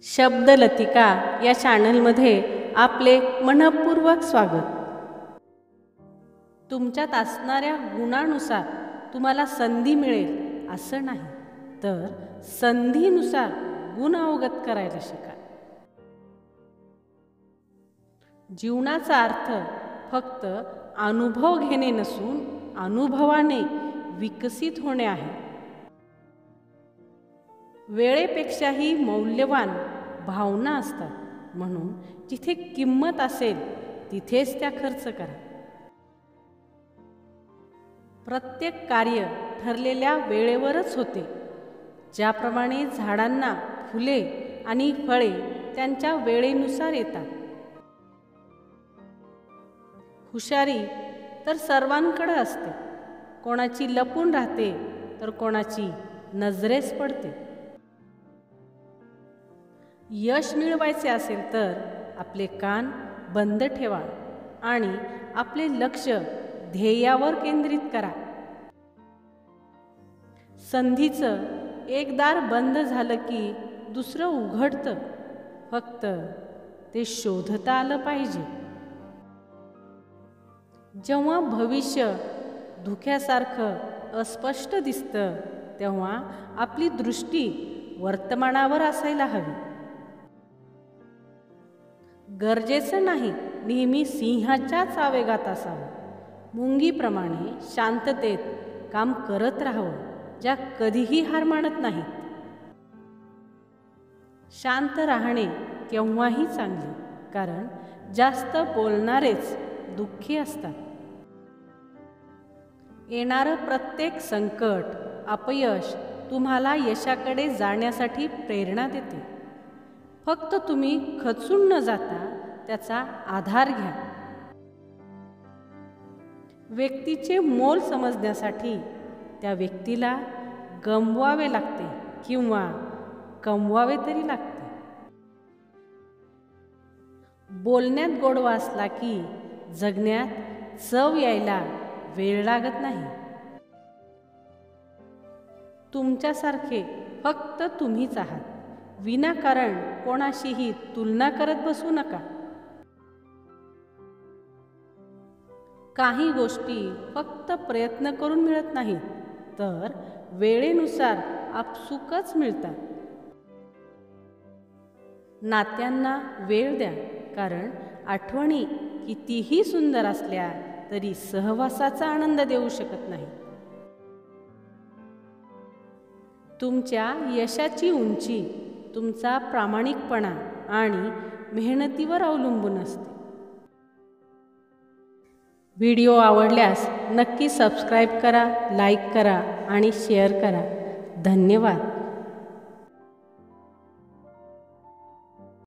शब्दलतिका या चॅनलमध्ये आपले मनपूर्वक स्वागत। तुमच्यात असणाऱ्या गुणानुसार तुम्हाला संधी मिळेल असं नाही, तर संधीनुसार गुण अवगत करायला शिका। जीवनाचा अर्थ फक्त अनुभव घेणे नसून अनुभवाने विकसित होणे आहे। वेळेपेक्षाही मौल्यवान भावना असतात, म्हणून जिथे किंमत असेल तिथेच त्या खर्च करा। प्रत्येक कार्य ठरलेल्या वेळेवरच होते, ज्याप्रमाणे झाडांना फुले आणि फळे त्यांच्या वेळेनुसार येतात। हुशारी तर सर्वांकडे असते, कोणाची लपून राहते तर कोणाची नजरेस पडते। यश मिळवायचे असेल तर आपले कान बंद ठेवा आणि आपले लक्ष ध्येयावर केंद्रित करा। संधीचं एक दार बंद झालं की दुसरं उघडतं, फक्त ते शोधता आलं पाहिजे। जेव्हा भविष्य धुक्यासारखं अस्पष्ट दिसतं, तेव्हा आपली दृष्टी वर्तमानावर असायला हवी। गरजेचं नाही नेहमी सिंहाच्याच आवेगात असावं, मुंगीप्रमाणे शांततेत काम करत राहावं, ज्या कधीही हार मानत नाहीत। शांत राहणे केव्हाही चांगले, कारण जास्त बोलणारेच दुःखी असतात। येणारं प्रत्येक संकट, अपयश तुम्हाला यशाकडे जाण्यासाठी प्रेरणा देते। फक्त तुम्ही खचून न जाता त्याचा आधार घ्या। व्यक्तीचे मोल समजण्यासाठी त्या व्यक्तीला गमवावे लागते किंवा कमवावे तरी लागते। बोलण्यात गोडवा असला की जगण्यात चव यायला वेळ लागत नाही। तुमच्यासारखे फक्त तुम्हीच आहात, विनाकारण कोणाशीही तुलना करत बसू नका। काही गोष्टी फक्त प्रयत्न करून मिळत नाहीत, तर वेळेनुसार आपसुकच मिळतात। नात्यांना वेळ द्या, कारण आठवणी कितीही सुंदर असल्या तरी सहवासाचा आनंद देऊ शकत नाही। तुमच्या यशाची उंची तुमचा प्रामाणिकपणा आणि मेहनतीवर अवलंबून असते। व्हिडिओ आवडल्यास नक्की सबस्क्राईब करा, लाईक करा आणि शेअर करा। धन्यवाद।